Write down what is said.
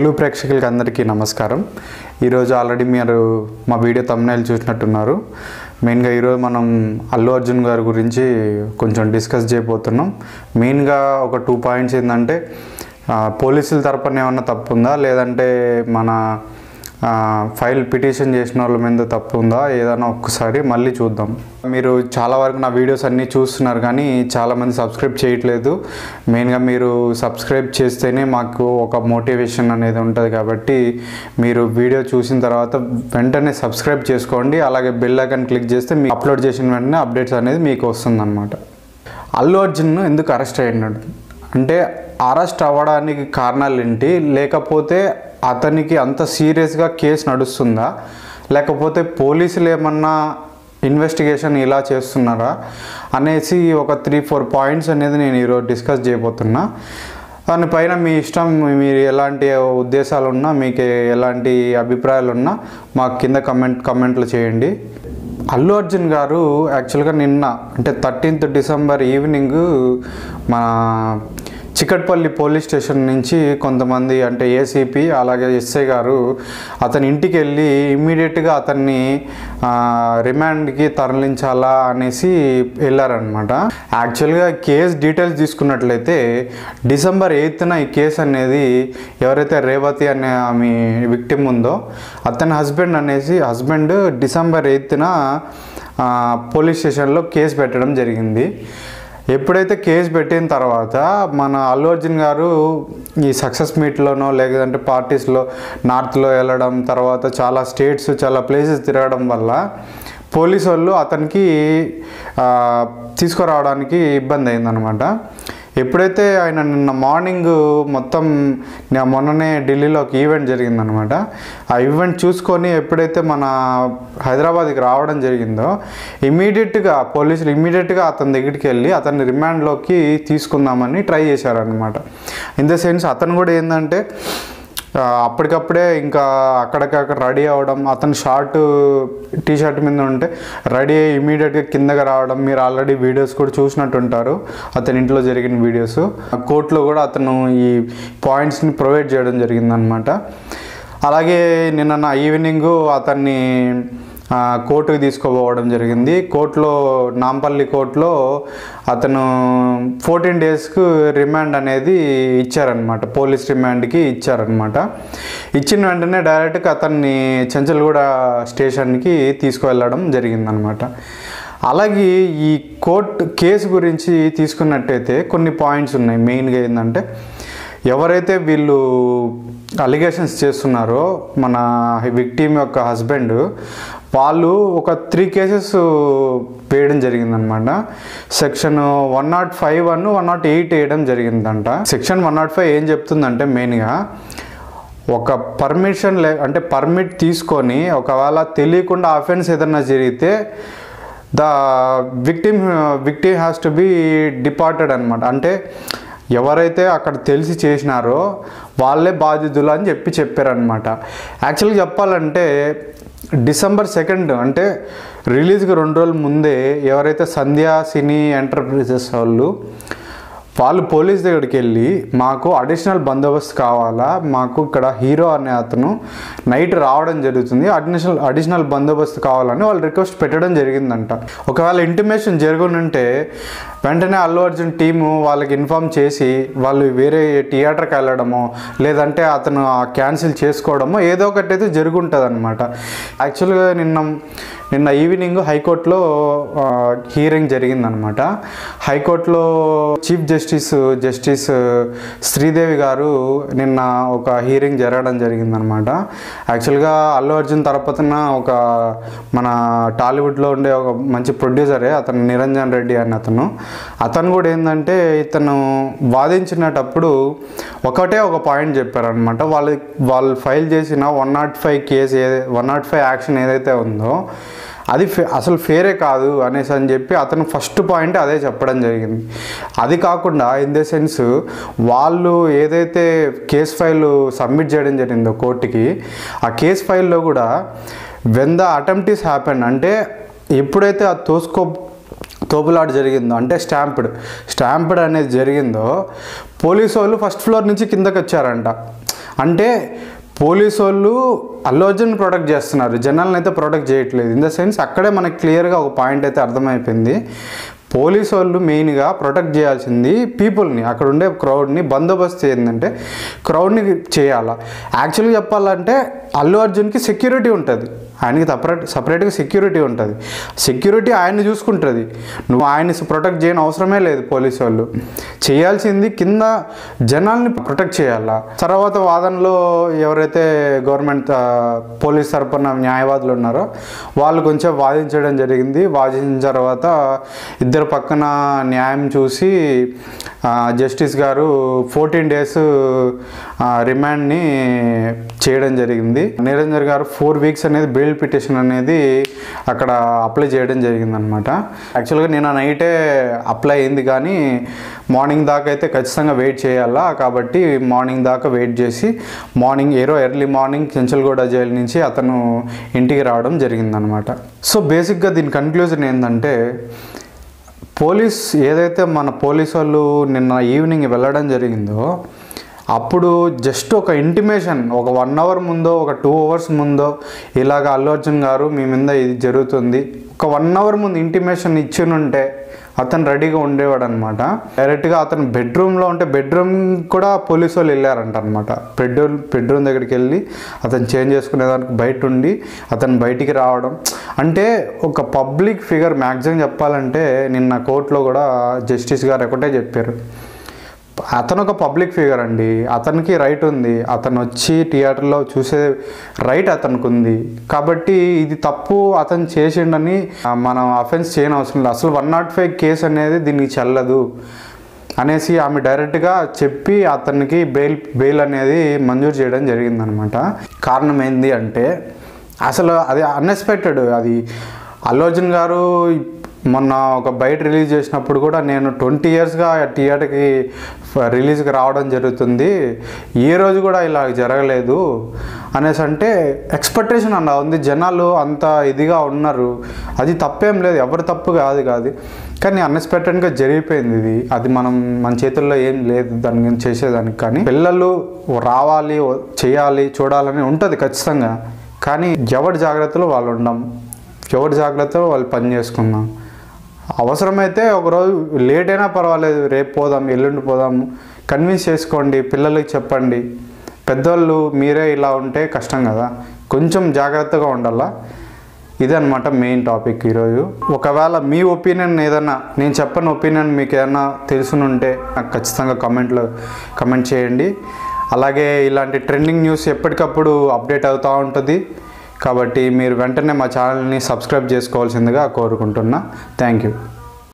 తెలుగు ప్రేక్షకులకు అందరికీ నమస్కారం. ఈరోజు ఆల్రెడీ మీరు మా వీడియో థంబ్నెయిల్ చూసినట్టున్నారు. మెయిన్గా ఈరోజు మనం అల్లు అర్జున్ గారి గురించి కొంచెం డిస్కస్ చేయబోతున్నాం. మెయిన్గా ఒక 2 పాయింట్స్ ఏంటంటే, పోలీసుల తరపున ఏమన్నా తప్పు ఉందా, లేదంటే మన ఫైల్ పిటిషన్ చేసిన వాళ్ళ మీద తప్పు ఉందా, ఏదైనా ఒక్కసారి మళ్ళీ చూద్దాం. మీరు చాలా వరకు నా వీడియోస్ అన్నీ చూస్తున్నారు, కానీ చాలామంది సబ్స్క్రైబ్ చేయట్లేదు. మెయిన్గా మీరు సబ్స్క్రైబ్ చేస్తేనే మాకు ఒక మోటివేషన్ అనేది ఉంటుంది. కాబట్టి మీరు వీడియో చూసిన తర్వాత వెంటనే సబ్స్క్రైబ్ చేసుకోండి. అలాగే బెల్ ఐకాన్ క్లిక్ చేస్తే మీకు అప్లోడ్ చేసిన వెంటనే అప్డేట్స్ అనేది మీకు వస్తుందన్నమాట. అల్లు అర్జున్ ఎందుకు అరెస్ట్ అయ్యాడు అంటే, అరెస్ట్ అవ్వడానికి కారణాలు ఏంటి, లేకపోతే అతనికి అంత సీరియస్గా కేసు నడుస్తుందా, లేకపోతే పోలీసులు ఏమన్నా ఇన్వెస్టిగేషన్ ఇలా చేస్తున్నారా అనేసి ఒక 3-4 పాయింట్స్ అనేది నేను ఈరోజు డిస్కస్ చేయబోతున్నా. దానిపైన మీ ఇష్టం, మీరు ఎలాంటి ఉద్దేశాలు ఉన్నా, మీకు ఎలాంటి అభిప్రాయాలు ఉన్నా మాకు కింద కమెంట్లు చేయండి. అల్లు అర్జున్ గారు యాక్చువల్గా నిన్న అంటే 13th డిసెంబర్ ఈవినింగ్ మన చికట్పల్లి పోలీస్ స్టేషన్ నుంచి కొంతమంది అంటే ఏసీపీ అలాగే ఎస్ఐ గారు అతని ఇంటికి వెళ్ళి ఇమ్మీడియట్గా అతన్ని రిమాండ్కి తరలించాలా అనేసి వెళ్ళారనమాట. యాక్చువల్గా కేసు డీటెయిల్స్ తీసుకున్నట్లయితే December 8th ఈ కేసు అనేది ఎవరైతే రేవతి అనే ఆమె విక్టిమ్ ఉందో అతని హస్బెండ్ December 8th పోలీస్ స్టేషన్లో కేసు పెట్టడం జరిగింది. ఎప్పుడైతే కేసు పెట్టిన తర్వాత మన అల్లు అర్జున్ గారు ఈ సక్సెస్ మీట్లోనో లేదంటే పార్టీస్లో నార్త్లో వెళ్ళడం, తర్వాత చాలా స్టేట్స్ చాలా ప్లేసెస్ తిరగడం వల్ల పోలీసు వాళ్ళు అతనికి తీసుకురావడానికి ఇబ్బంది అయిందనమాట. ఎప్పుడైతే ఆయన నిన్న మార్నింగ్ మొన్ననే ఢిల్లీలో ఒక ఈవెంట్ జరిగిందనమాట. ఆ ఈవెంట్ చూసుకొని ఎప్పుడైతే మన హైదరాబాద్కి రావడం జరిగిందో పోలీసులు ఇమీడియట్గా అతని దగ్గరికి వెళ్ళి అతన్ని రిమాండ్లోకి తీసుకుందామని ట్రై చేశారనమాట. ఇన్ ద సెన్స్ అతను కూడా ఏంటంటే అప్పటికప్పుడే ఇంకా అక్కడికక్కడ రెడీ అవ్వడం, అతను టీ-షర్ట్ మీద ఉంటే రెడీ అయ్యి ఇమీడియట్గా కిందకి రావడం. మీరు ఆల్రెడీ వీడియోస్ కూడా చూసినట్టుంటారు, అతని ఇంట్లో జరిగిన వీడియోస్. కోర్టులో కూడా అతను ఈ పాయింట్స్ని ప్రొవైడ్ చేయడం జరిగిందనమాట. అలాగే నిన్న ఈవినింగ్ అతన్ని కోర్టుకి తీసుకుపోవడం జరిగింది. నాంపల్లి కోర్టులో అతను 14 daysకు రిమాండ్ అనేది ఇచ్చారనమాట, పోలీస్ రిమాండ్కి ఇచ్చారనమాట. ఇచ్చిన వెంటనే డైరెక్ట్గా అతన్ని చెంచల్గూడ స్టేషన్కి తీసుకువెళ్ళడం జరిగిందనమాట. అలాగే ఈ కేసు గురించి తీసుకున్నట్టయితే కొన్ని పాయింట్స్ ఉన్నాయి. మెయిన్గా ఏంటంటే, ఎవరైతే వీళ్ళు అలిగేషన్స్ చేస్తున్నారో మన విక్టిమ్ యొక్క హస్బెండ్, వాళ్ళు ఒక 3 cases వేయడం జరిగిందనమాట. సెక్షన్ 105 108 వేయడం జరిగిందంట. సెక్షన్ 105 ఏం చెప్తుందంటే, మెయిన్గా ఒక పర్మిట్ తీసుకొని ఒకవేళ తెలియకుండా అఫెన్స్ ఏదన్నా జరిగితే the victim has to be departed అనమాట. అంటే ఎవరైతే అక్కడ తెలిసి చేసినారో వాళ్ళే బాధితులు అని చెప్పారనమాట. యాక్చువల్గా చెప్పాలంటే December 2 అంటే రిలీజ్కి 2 రోజుల ముందే ఎవరైతే సంధ్య సినీ ఎంటర్ప్రైజెస్ వాళ్ళు పోలీస్ దగ్గరికి వెళ్ళి మాకు అడిషనల్ బందోబస్తు కావాలా, మాకు ఇక్కడ హీరో అనే అతను నైట్ రావడం జరుగుతుంది, అడిషనల్ బందోబస్తు కావాలని వాళ్ళు రిక్వెస్ట్ పెట్టడం జరిగిందంట. ఒకవేళ ఇంటిమేషన్ జరుగునుంటే వెంటనే అల్లు అర్జున్ టీము వాళ్ళకి ఇన్ఫామ్ చేసి వాళ్ళు వేరే థియేటర్కి వెళ్ళడమో లేదంటే అతను క్యాన్సిల్ చేసుకోవడమో ఏదో ఒకటి అయితే జరుగుంటుంది అనమాట. యాక్చువల్గా నిన్న ఈవినింగ్ హైకోర్టులో హీరింగ్ జరిగిందనమాట. హైకోర్టులో చీఫ్ జస్టిస్ శ్రీదేవి గారు నిన్న ఒక హీరింగ్ జరగడం జరిగిందనమాట. యాక్చువల్గా అల్లు అర్జున్ తరపున ఒక మన టాలీవుడ్లో ఉండే ఒక మంచి ప్రొడ్యూసరే అతను, నిరంజన్ రెడ్డి అని అతను కూడా ఏంటంటే ఇతను వాదించినప్పుడు ఒక పాయింట్ చెప్పారనమాట. వాళ్ళు ఫైల్ చేసిన 105 కేసు 105 యాక్షన్ ఏదైతే ఉందో అది అసలు ఫేరే కాదు అని చెప్పి అతను ఫస్ట్ పాయింట్ అదే చెప్పడం జరిగింది. అది కాకుండా ఇన్ ద సెన్స్ వాళ్ళు ఏదైతే కేస్ ఫైల్ సబ్మిట్ చేయడం జరిగిందో కోర్టుకి, ఆ కేస్ ఫైల్లో కూడా when the attempt is happen అంటే ఎప్పుడైతే ఆ తోపులాట జరిగిందో అంటే స్టాంప్డ్ అనేది జరిగిందో పోలీసు వాళ్ళు ఫస్ట్ ఫ్లోర్ నుంచి కిందకి వచ్చారంట. అంటే పోలీసు వాళ్ళు అల్లు అర్జున్ ప్రొటెక్ట్ చేస్తున్నారు, జనాలను అయితే ప్రొటెక్ట్ చేయట్లేదు. ఇన్ ద సెన్స్ అక్కడే మనకి క్లియర్గా ఒక పాయింట్ అయితే అర్థమైపోయింది. పోలీసు వాళ్ళు మెయిన్గా ప్రొటెక్ట్ చేయాల్సింది పీపుల్ని, అక్కడ ఉండే క్రౌడ్ని. బందోబస్తు ఏంటంటే క్రౌడ్ని చేయాలా. యాక్చువల్గా చెప్పాలంటే అల్లు అర్జున్కి సెక్యూరిటీ ఉంటుంది, ఆయనకి సపరేట్గా సెక్యూరిటీ ఉంటుంది. సెక్యూరిటీ ఆయన్ని చూసుకుంటుంది, నువ్వు ఆయన్ని ప్రొటెక్ట్ చేయని అవసరమే లేదు. పోలీసు వాళ్ళు చేయాల్సింది కింద జనాల్ని ప్రొటెక్ట్ చేయాలా. తర్వాత వాదనలో ఎవరైతే గవర్నమెంట్ పోలీస్ తరపున న్యాయవాదులు ఉన్నారో వాళ్ళు కొంచెం వాదించడం జరిగింది. వాదించిన తర్వాత ఇద్దరు పక్కన న్యాయం చూసి జస్టిస్ గారు 14 days రిమాండ్ని చేయడం జరిగింది. నిరంజన్ గారు 4 weeks అనేది బెయిల్ పిటిషన్ అనేది అక్కడ అప్లై చేయడం జరిగింది అనమాట. యాక్చువల్గా నేను నైటే అప్లై అయింది, కానీ మార్నింగ్ దాకా అయితే ఖచ్చితంగా వెయిట్ చేయాలా. కాబట్టి మార్నింగ్ దాకా వెయిట్ చేసి ఎర్లీ మార్నింగ్ చెంచల్గూడ జైలు నుంచి అతను ఇంటికి రావడం జరిగిందనమాట. సో బేసిక్గా దీని కన్క్లూజన్ ఏంటంటే, ఏదైతే మన పోలీసు వాళ్ళు నిన్న ఈవినింగ్ వెళ్ళడం జరిగిందో అప్పుడు జస్ట్ ఒక ఇంటిమేషన్, ఒక 1 hour ముందో ఒక 2 hours ముందో ఇలాగ అల్లు అర్జున్ గారు మీ మీద ఇది జరుగుతుంది, ఒక 1 hour ముందు ఇంటిమేషన్ ఇచ్చినుంటే అతను రెడీగా ఉండేవాడు అనమాట. డైరెక్ట్గా అతను బెడ్రూమ్లో ఉంటే బెడ్రూమ్ కూడా పోలీసు వాళ్ళు వెళ్ళారంట అనమాట. బెడ్రూమ్ దగ్గరికి వెళ్ళి అతను చేంజ్ చేసుకునేదానికి బయట ఉండి అతను బయటికి రావడం అంటే ఒక పబ్లిక్ ఫిగర్. మ్యాక్సిమం చెప్పాలంటే నిన్న కోర్టులో కూడా జస్టిస్ గారు ఒకటే చెప్పారు, అతను ఒక పబ్లిక్ ఫిగర్ అండి, అతనికి రైట్ ఉంది, అతను వచ్చి థియేటర్లో చూసే రైట్ అతనికి ఉంది. కాబట్టి ఇది తప్పు అతను చేసిండని మనం అఫెన్స్ చేయని అవసరం లేదు. అసలు 105 కేసు అనేది దీనికి చెల్లదు అనేసి ఆమె డైరెక్ట్గా చెప్పి అతనికి బెయిల్ అనేది మంజూరు చేయడం జరిగిందనమాట. కారణం ఏంది అంటే అసలు అది అన్ఎక్స్పెక్టెడ్. అది అల్లు అర్జున్ గారు మొన్న ఒక బయట రిలీజ్ చేసినప్పుడు కూడా నేను 20 yearsగా థియేటర్కి రిలీజ్కి రావడం జరుగుతుంది, ఏ రోజు కూడా ఇలా జరగలేదు అనేసి అంటే ఎక్స్పెక్టేషన్ అలా ఉంది. జనాలు అంత ఇదిగా ఉన్నారు, అది తప్పేం లేదు, ఎవరు తప్పు కాదు. కానీ అన్ఎక్స్పెక్టెడ్గా జరిగిపోయింది. అది మన చేతుల్లో ఏం లేదు దాని గురించి చేసేదానికి. కానీ పిల్లలు రావాలి, చేయాలి, చూడాలని ఉంటుంది ఖచ్చితంగా. కానీ ఎవరి జాగ్రత్తలో వాళ్ళు ఉండం, ఎవరి జాగ్రత్తలో వాళ్ళు పని చేసుకుందాం. అవసరమైతే ఒకరోజు లేట్ అయినా పర్వాలేదు, రేపు పోదాం, ఎల్లుండి పోదాము, కన్విన్స్ చేసుకోండి, పిల్లలకి చెప్పండి. పెద్దోళ్ళు మీరే ఇలా ఉంటే కష్టం కదా, కొంచెం జాగ్రత్తగా ఉండాలా. ఇదన్నమాట మెయిన్ టాపిక్ ఈరోజు. ఒకవేళ మీ ఒపీనియన్ ఏదన్నా, నేను చెప్పని ఒపీనియన్ మీకు ఏదన్నా తెలుసునుంటే నాకు ఖచ్చితంగా కమెంట్ చేయండి. అలాగే ఇలాంటి ట్రెండింగ్ న్యూస్ ఎప్పటికప్పుడు అప్డేట్ అవుతూ ఉంటుంది. కాబట్టి మీరు వెంటనే మా ఛానల్ని సబ్స్క్రైబ్ చేసుకోవాల్సిందిగా కోరుకుంటున్నా. Thank you.